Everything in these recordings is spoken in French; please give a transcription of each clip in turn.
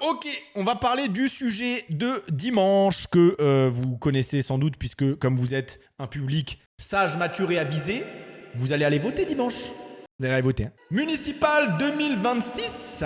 Ok, on va parler du sujet de dimanche que vous connaissez sans doute puisque comme vous êtes un public sage, mature et avisé, vous allez aller voter dimanche. Vous allez aller voter. Municipal 2026.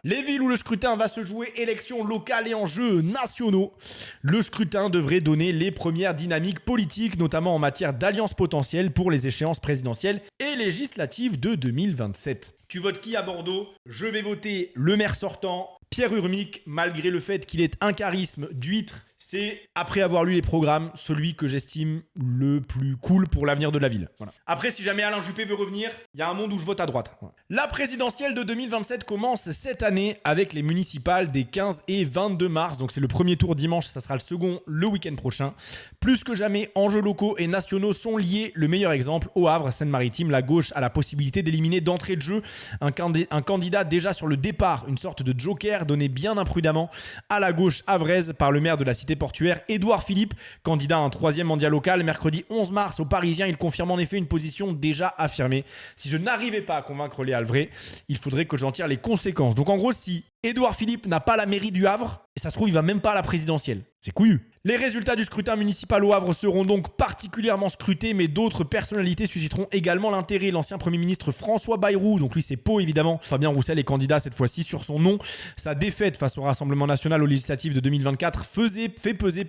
Les villes où le scrutin va se jouer, élections locales et enjeux nationaux. Le scrutin devrait donner les premières dynamiques politiques, notamment en matière d'alliances potentielles pour les échéances présidentielles et législatives de 2027. Tu votes qui à Bordeaux? Je vais voter le maire sortant, Pierre Urmic, malgré le fait qu'il ait un charisme d'huître. C'est, après avoir lu les programmes, celui que j'estime le plus cool pour l'avenir de la ville. Voilà. Après, si jamais Alain Juppé veut revenir, il y a un monde où je vote à droite. Voilà. La présidentielle de 2027 commence cette année avec les municipales des 15 et 22 mars. Donc c'est le premier tour dimanche, ça sera le second le week-end prochain. Plus que jamais, enjeux locaux et nationaux sont liés. Le meilleur exemple, au Havre, Seine-Maritime, la gauche a la possibilité d'éliminer d'entrée de jeu un candidat déjà sur le départ, une sorte de joker donné bien imprudemment à la gauche havraise par le maire de la cité portuaire, Édouard Philippe, candidat à un troisième mandat local. Mercredi 11 mars au Parisien, il confirme en effet une position déjà affirmée. Si je n'arrivais pas à convaincre les Havrais, il faudrait que j'en tire les conséquences. Donc en gros, si Édouard Philippe n'a pas la mairie du Havre, et ça se trouve, il va même pas à la présidentielle. C'est couillu. Les résultats du scrutin municipal au Havre seront donc particulièrement scrutés, mais d'autres personnalités susciteront également l'intérêt. L'ancien Premier ministre François Bayrou, donc lui c'est Pau évidemment, Fabien Roussel est candidat cette fois-ci sur son nom. Sa défaite face au Rassemblement national aux législatives de 2024 fait peser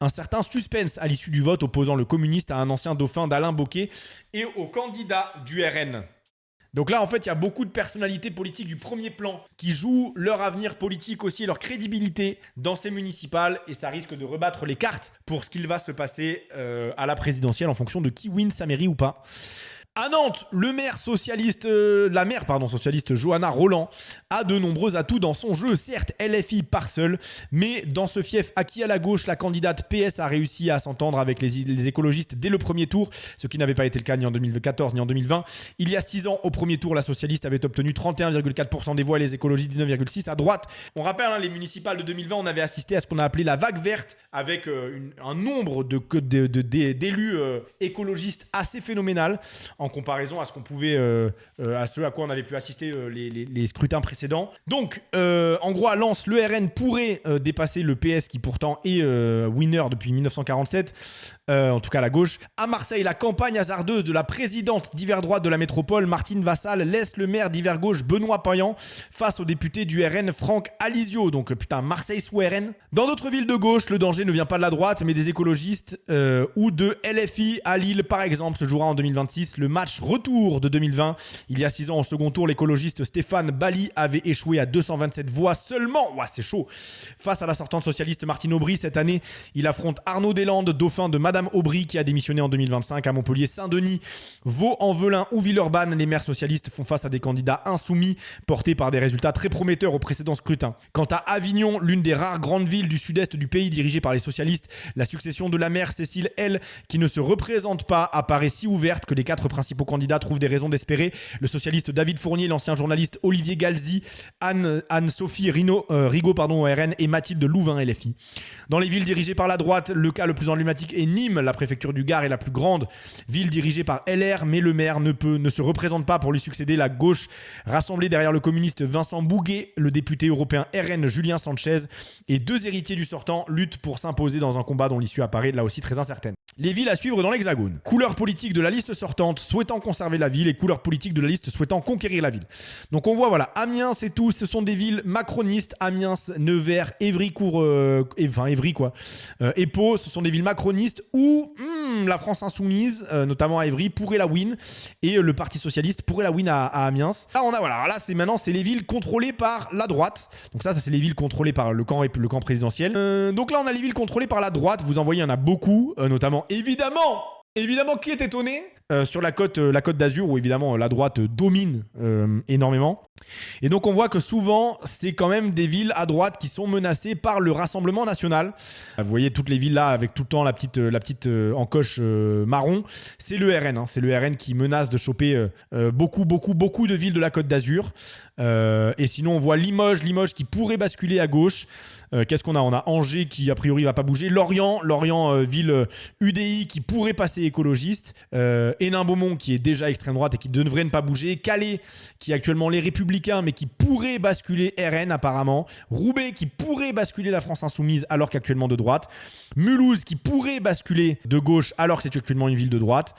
un certain suspense à l'issue du vote opposant le communiste à un ancien dauphin d'Alain Bocquet et au candidat du RN. Donc là, en fait, il y a beaucoup de personnalités politiques du premier plan qui jouent leur avenir politique aussi et leur crédibilité dans ces municipales. Et ça risque de rebattre les cartes pour ce qu'il va se passer à la présidentielle en fonction de qui win sa mairie ou pas. À Nantes, la maire socialiste Johanna Roland a de nombreux atouts dans son jeu. Certes, LFI part seule, mais dans ce fief acquis à la gauche, la candidate PS a réussi à s'entendre avec les écologistes dès le premier tour, ce qui n'avait pas été le cas ni en 2014 ni en 2020. Il y a 6 ans, au premier tour, la socialiste avait obtenu 31,4% des voix et les écologistes 19,6%. À droite, on rappelle, les municipales de 2020, on avait assisté à ce qu'on a appelé la vague verte, avec un nombre d'élus écologistes assez phénoménal, en comparaison à ce qu'on pouvait, à ce à quoi on avait pu assister les scrutins précédents. Donc, en gros, à Lens, le RN pourrait dépasser le PS qui pourtant est winner depuis 1947, en tout cas à la gauche. À Marseille, la campagne hasardeuse de la présidente d'hiver droite de la métropole, Martine Vassal, laisse le maire d'hiver gauche, Benoît Payan, face au député du RN, Franck Alizio. Donc, putain, Marseille sous RN. Dans d'autres villes de gauche, le danger ne vient pas de la droite, mais des écologistes ou de LFI. À Lille, par exemple, se jouera en 2026 le match retour de 2020. Il y a 6 ans, au second tour, l'écologiste Stéphane Bally avait échoué à 227 voix seulement. Ouah, c'est chaud. Face à la sortante socialiste Martine Aubry, cette année, il affronte Arnaud Deslandes, dauphin de Madame Aubry, qui a démissionné en 2025. À Montpellier, Saint-Denis, Vaux-en-Velin ou Villeurbanne, les maires socialistes font face à des candidats insoumis, portés par des résultats très prometteurs au précédent scrutin. Quant à Avignon, l'une des rares grandes villes du sud-est du pays dirigée par les socialistes, la succession de la maire Cécile L, qui ne se représente pas, apparaît si ouverte que les 4 principaux candidats trouvent des raisons d'espérer. Le socialiste David Fournier, l'ancien journaliste Olivier Galzi, Anne-Sophie Rigaud au RN et Mathilde Louvain LFI. Dans les villes dirigées par la droite, le cas le plus emblématique est Nîmes. La préfecture du Gard est la plus grande ville dirigée par LR, mais le maire ne se représente pas pour lui succéder. La gauche rassemblée derrière le communiste Vincent Bouguet, le député européen RN Julien Sanchez et 2 héritiers du sortant luttent pour s'imposer dans un combat dont l'issue apparaît là aussi très incertaine. Les villes à suivre dans l'Hexagone. Couleur politique de la liste sortante souhaitant conserver la ville et couleur politique de la liste souhaitant conquérir la ville. Donc on voit, voilà, Amiens et tout, ce sont des villes macronistes. Amiens, Nevers, Évry, et Pau, ce sont des villes macronistes où la France insoumise, notamment à Évry, pourrait la win et le Parti socialiste pourrait la win à Amiens. Là, on a, voilà, alors là, c'est les villes contrôlées par la droite. Donc ça c'est les villes contrôlées par le camp présidentiel. Donc là, on a les villes contrôlées par la droite. Vous en voyez, il y en a beaucoup, notamment, évidemment, qui est étonné sur la côte d'Azur, où évidemment la droite domine énormément. Et donc on voit que souvent c'est quand même des villes à droite qui sont menacées par le Rassemblement national. Vous voyez toutes les villes là avec tout le temps la petite encoche marron, c'est le RN, c'est le RN qui menace de choper beaucoup de villes de la côte d'Azur. Et sinon on voit Limoges qui pourrait basculer à gauche. Qu'est-ce qu'on a? On a Angers qui a priori va pas bouger, Lorient, ville UDI qui pourrait passer écologiste, Hénin-Beaumont qui est déjà extrême droite et qui devrait ne pas bouger. Calais qui est actuellement les Républicains mais qui pourrait basculer RN apparemment. Roubaix qui pourrait basculer la France Insoumise alors qu'actuellement de droite. Mulhouse qui pourrait basculer de gauche alors que c'est actuellement une ville de droite.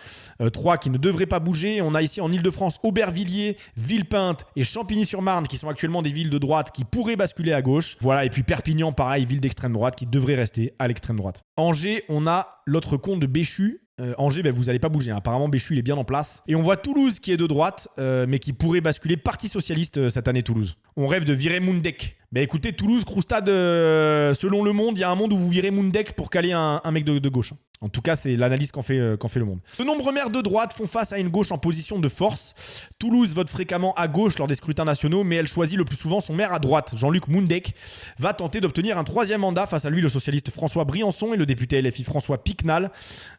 3 qui ne devraient pas bouger. On a ici en Ile-de-France Aubervilliers, Villepinte et Champigny-sur-Marne qui sont actuellement des villes de droite qui pourraient basculer à gauche. Voilà, et puis Perpignan, pareil, ville d'extrême droite qui devrait rester à l'extrême droite. Angers, on a l'autre compte de Béchu. Angers, vous n'allez pas bouger. Apparemment, Béchu, il est bien en place. Et on voit Toulouse qui est de droite, mais qui pourrait basculer Parti Socialiste cette année, Toulouse. On rêve de virer Moundek. Écoutez, Toulouse, Kroustad, selon Le Monde, il y a un monde où vous virez Moundek pour caler un mec de gauche. En tout cas, c'est l'analyse qu'en fait Le Monde. De nombreux maires de droite font face à une gauche en position de force. Toulouse vote fréquemment à gauche lors des scrutins nationaux, mais elle choisit le plus souvent son maire à droite. Jean-Luc Moundek va tenter d'obtenir un 3e mandat. Face à lui, le socialiste François Briançon et le député LFI François Picmal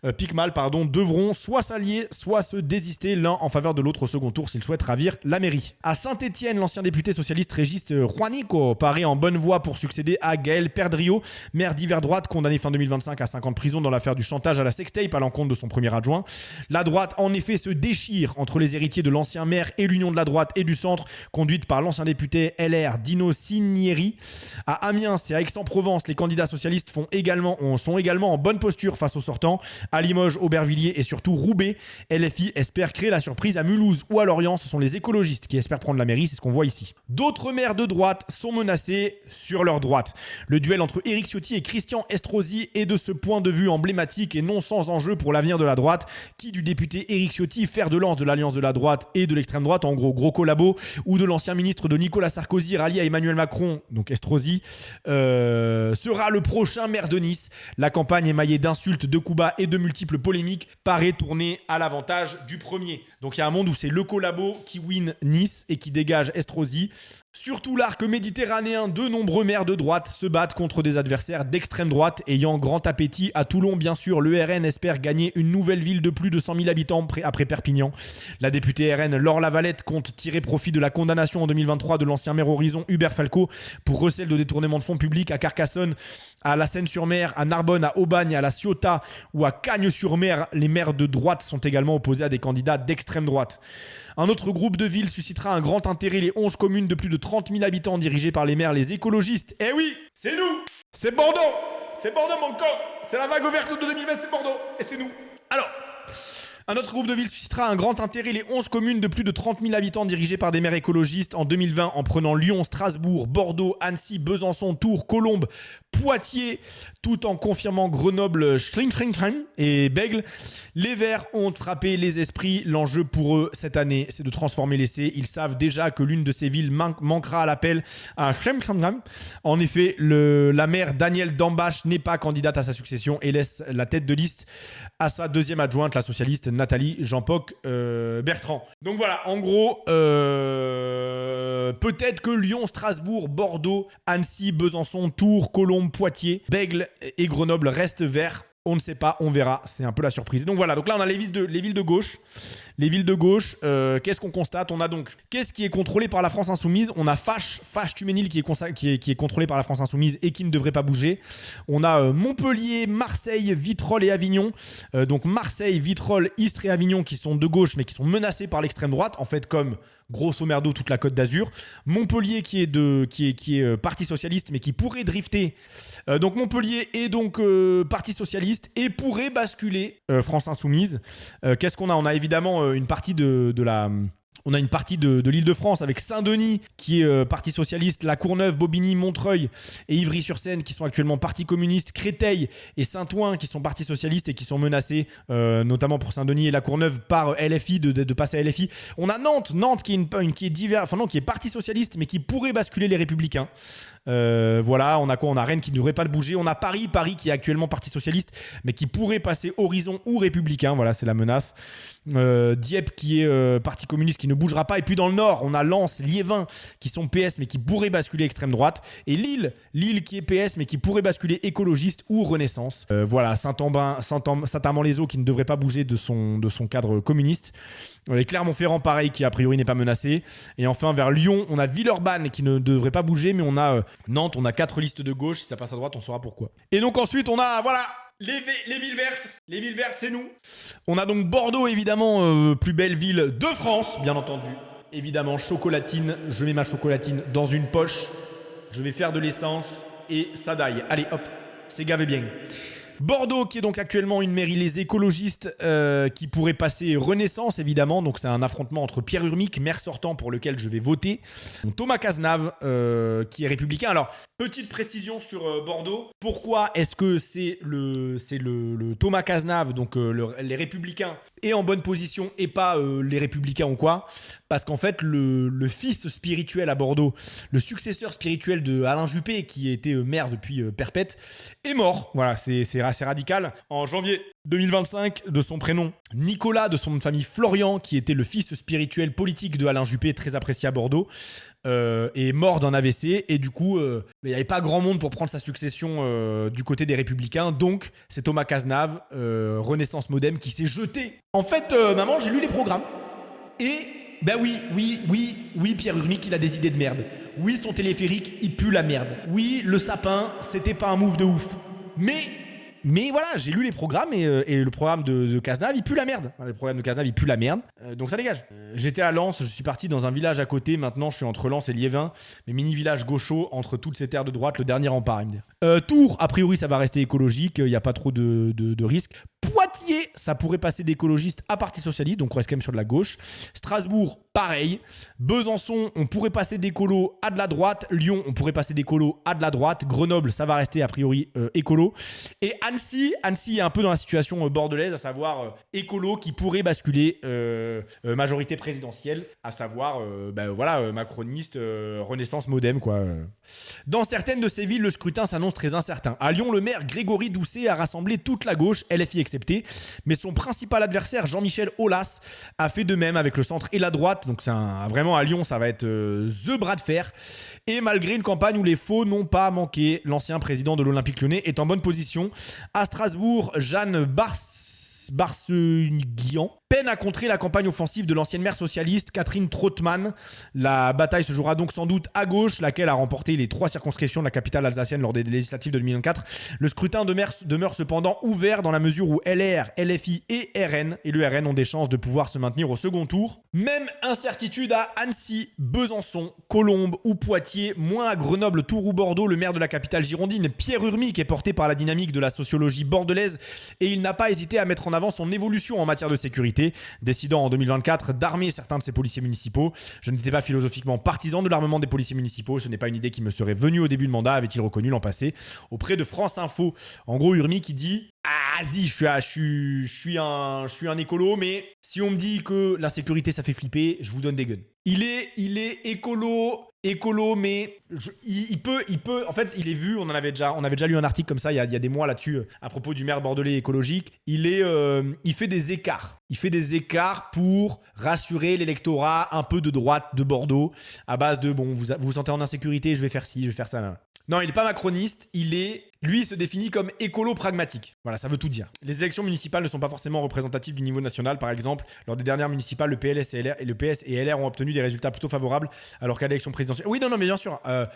devront soit s'allier, soit se désister l'un en faveur de l'autre au second tour s'ils souhaitent ravir la mairie. À Saint-Étienne, l'ancien député socialiste Régis Juanico paraît en bonne voie pour succéder à Gaël Perdriau, maire d'hiver droite condamné fin 2025 à 5 ans de prison dans l'affaire du chantage à la sextape à l'encontre de son premier adjoint. La droite, en effet, se déchire entre les héritiers de l'ancien maire et l'union de la droite et du centre, conduite par l'ancien député LR Dino Cinieri. À Amiens et à Aix-en-Provence, les candidats socialistes sont également en bonne posture face aux sortants. À Limoges, Aubervilliers et surtout Roubaix, LFI espère créer la surprise. À Mulhouse ou à Lorient, ce sont les écologistes qui espèrent prendre la mairie, c'est ce qu'on voit ici. D'autres maires de droite sont menacés sur leur droite. Le duel entre Éric Ciotti et Christian Estrosi est de ce point de vue emblématique et non sans enjeu pour l'avenir de la droite. Qui du député Éric Ciotti, fer de lance de l'alliance de la droite et de l'extrême droite, en gros collabo, ou de l'ancien ministre de Nicolas Sarkozy rallié à Emmanuel Macron, donc Estrosi, sera le prochain maire de Nice. La campagne émaillée d'insultes, de coups bas et de multiples polémiques paraît tourner à l'avantage du premier. Donc il y a un monde où c'est le collabo qui win Nice et qui dégage Estrosi. Surtout l'arc méditerranéen, de nombreux maires de droite se battent contre des adversaires d'extrême droite ayant grand appétit. À Toulon, bien sûr, le RN espère gagner une nouvelle ville de plus de 100 000 habitants après Perpignan. La députée RN Laure Lavalette compte tirer profit de la condamnation en 2023 de l'ancien maire Horizon Hubert Falco pour recel de détournement de fonds publics à Carcassonne, à la Seine-sur-Mer, à Narbonne, à Aubagne, à la Ciotat ou à Cagnes-sur-Mer. Les maires de droite sont également opposés à des candidats d'extrême droite. Un autre groupe de villes suscitera un grand intérêt, les 11 communes de plus de 30 000 habitants dirigées par les maires, les écologistes. Eh oui, c'est nous, c'est Bordeaux, mon con, c'est la vague verte de 2020, c'est Bordeaux, et c'est nous. Alors, un autre groupe de villes suscitera un grand intérêt, les 11 communes de plus de 30 000 habitants dirigées par des maires écologistes en 2020 en prenant Lyon, Strasbourg, Bordeaux, Annecy, Besançon, Tours, Colombes, Poitiers, tout en confirmant Grenoble, et Bègle. Les Verts ont frappé les esprits. L'enjeu pour eux cette année, c'est de transformer l'essai. Ils savent déjà que l'une de ces villes manquera à l'appel à En effet, la maire Danielle Dambach n'est pas candidate à sa succession et laisse la tête de liste à sa deuxième adjointe, la socialiste Nathalie Jean-Pocq Bertrand. Donc voilà, en gros, peut-être que Lyon, Strasbourg, Bordeaux, Annecy, Besançon, Tours, Colombes, Poitiers, Bègle et Grenoble restent verts. On ne sait pas, on verra. C'est un peu la surprise. Donc voilà, donc là on a les villes de gauche. Les villes de gauche, qu'est-ce qu'on constate? On a donc, qu'est-ce qui est contrôlé par la France Insoumise? On a Fache-Tuménil qui est contrôlé par la France Insoumise et qui ne devrait pas bouger. On a Montpellier, Marseille, Vitrolles et Avignon. Donc Marseille, Vitrolles, Istres et Avignon qui sont de gauche mais qui sont menacés par l'extrême droite. En fait, comme grosso merdo toute la Côte d'Azur. Montpellier qui est Parti Socialiste mais qui pourrait drifter. Donc Montpellier est donc Parti Socialiste et pourrait basculer France Insoumise. Qu'est-ce qu'on a? On a évidemment une partie de l'Île-de-France avec Saint-Denis qui est Parti Socialiste, La Courneuve, Bobigny, Montreuil et Ivry-sur-Seine qui sont actuellement Parti Communiste, Créteil et Saint-Ouen qui sont Parti Socialiste et qui sont menacés notamment pour Saint-Denis et La Courneuve par LFI de passer à LFI. On a Nantes qui est Parti Socialiste mais qui pourrait basculer les Républicains. Voilà, on a quoi? On a Rennes qui ne devrait pas le bouger. On a Paris qui est actuellement Parti Socialiste mais qui pourrait passer Horizon ou Républicain. Voilà, c'est la menace. Dieppe qui est Parti Communiste qui ne bougera pas. Et puis dans le Nord, on a Lens, Liévin qui sont PS mais qui pourraient basculer extrême droite. Et Lille qui est PS mais qui pourrait basculer écologiste ou Renaissance. Voilà, Saint-Amand-les-Eaux qui ne devrait pas bouger de son cadre communiste. Et Clermont-Ferrand pareil qui a priori n'est pas menacé. Et enfin vers Lyon, on a Villeurbanne qui ne devrait pas bouger mais on a Nantes, on a 4 listes de gauche. Si ça passe à droite, on saura pourquoi. Et donc ensuite, on a Les villes vertes, c'est nous. On a donc Bordeaux, évidemment, plus belle ville de France, bien entendu. Évidemment, chocolatine. Je mets ma chocolatine dans une poche. Je vais faire de l'essence et ça daille. Allez, hop, c'est gavé bien. Bordeaux, qui est donc actuellement une mairie, les écologistes qui pourraient passer Renaissance, évidemment. Donc, c'est un affrontement entre Pierre Urmic, maire sortant pour lequel je vais voter, Thomas Cazenave, qui est républicain. Alors, petite précision sur Bordeaux. Pourquoi est-ce que c'est le Thomas Cazenave, donc les républicains, est en bonne position et pas les républicains ou quoi? Parce qu'en fait, le fils spirituel à Bordeaux, le successeur spirituel de Alain Juppé, qui était maire depuis perpète, est mort. Voilà, c'est assez radical. En janvier 2025, de son prénom Nicolas, de son nom de famille Florian, qui était le fils spirituel politique de Alain Juppé, très apprécié à Bordeaux, est mort d'un AVC. Et du coup, il n'y avait pas grand monde pour prendre sa succession du côté des Républicains. Donc, c'est Thomas Cazenave, Renaissance Modem, qui s'est jeté. En fait, maman, j'ai lu les programmes. Et, ben oui, Pierre Urmic, il a des idées de merde. Oui, son téléphérique, il pue la merde. Oui, le sapin, c'était pas un move de ouf. Mais voilà, j'ai lu les programmes et le programme de Cazenave, il pue la merde. Le programme de Cazenave, il pue la merde. Donc ça dégage. J'étais à Lens, je suis parti dans un village à côté. Maintenant, je suis entre Lens et Liévin. Mais mini-village gaucho entre toutes ces terres de droite, le dernier rempart, il me dit. Tours, a priori, ça va rester écologique. Il n'y a pas trop de risques. Poitiers, ça pourrait passer d'écologiste à Parti Socialiste. Donc on reste quand même sur de la gauche. Strasbourg, pareil. Besançon, on pourrait passer d'écolo à de la droite. Lyon, on pourrait passer d'écolo à de la droite. Grenoble, ça va rester a priori écolo. Et Annecy est un peu dans la situation bordelaise, à savoir écolo qui pourrait basculer majorité présidentielle, à savoir macroniste, Renaissance Modem, quoi. Dans certaines de ces villes, le scrutin s'annonce très incertain. À Lyon, le maire Grégory Doucet a rassemblé toute la gauche, LFI excepté, mais son principal adversaire, Jean-Michel Aulas, a fait de même avec le centre et la droite. Donc vraiment à Lyon, ça va être the bras de fer. Et malgré une campagne où les faux n'ont pas manqué, l'ancien président de l'Olympique Lyonnais est en bonne position. À Strasbourg, Jeanne Barseguian peine à contrer la campagne offensive de l'ancienne maire socialiste Catherine Trautmann. La bataille se jouera donc sans doute à gauche, laquelle a remporté les 3 circonscriptions de la capitale alsacienne lors des législatives de 2024. Le scrutin demeure cependant ouvert dans la mesure où LR, LFI et RN et le RN ont des chances de pouvoir se maintenir au second tour. Même incertitude à Annecy, Besançon, Colombes ou Poitiers, moins à Grenoble, Tours ou Bordeaux. Le maire de la capitale girondine, Pierre Urmic, est porté par la dynamique de la sociologie bordelaise et il n'a pas hésité à mettre en avant son évolution en matière de sécurité, décidant en 2024 d'armer certains de ses policiers municipaux. Je n'étais pas philosophiquement partisan de l'armement des policiers municipaux, ce n'est pas une idée qui me serait venue au début de mandat, avait-il reconnu l'an passé auprès de France Info. En gros, Urmic qui dit: ah, vas-y, je suis un écolo, mais si on me dit que la sécurité ça fait flipper, je vous donne des guns. Il est écolo, mais il peut. En fait, il est vu. On avait déjà lu un article comme ça il y a des mois là-dessus à propos du maire bordelais écologique. Il fait des écarts. Il fait des écarts pour rassurer l'électorat un peu de droite de Bordeaux à base de bon, vous vous sentez en insécurité, je vais faire ci, je vais faire ça. Là. Non, il n'est pas macroniste. Lui, il se définit comme écolo pragmatique. Voilà, ça veut tout dire. Les élections municipales ne sont pas forcément représentatives du niveau national. Par exemple, lors des dernières municipales, le PS et LR ont obtenu des résultats plutôt favorables, alors qu'à l'élection présidentielle... Oui, non, mais bien sûr. À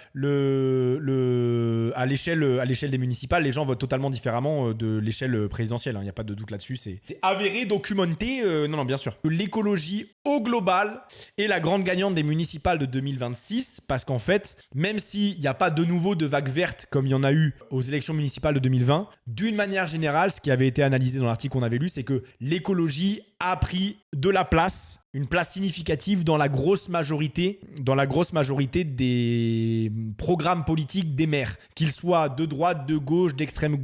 l'échelle des municipales, les gens votent totalement différemment de l'échelle présidentielle. Il n'y a pas de doute là-dessus. C'est avéré, documenté. Non, bien sûr. L'écologie, au global, est la grande gagnante des municipales de 2026, parce qu'en fait, même s'il n'y a pas de nouveau de vague verte comme il y en a eu aux élections municipales de 2020, d'une manière générale, ce qui avait été analysé dans l'article qu'on avait lu, c'est que l'écologie a pris de la place, une place significative dans la grosse majorité des programmes politiques des maires, qu'ils soient de droite, de gauche, d'extrême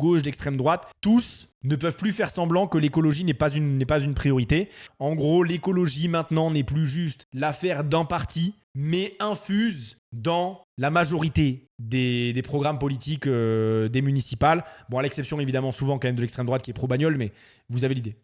droite, tous ne peuvent plus faire semblant que l'écologie n'est pas une priorité. En gros, l'écologie maintenant n'est plus juste l'affaire d'un parti, mais infuse dans la majorité des programmes politiques des municipales. Bon, à l'exception évidemment souvent quand même de l'extrême droite qui est pro-bagnole, mais vous avez l'idée.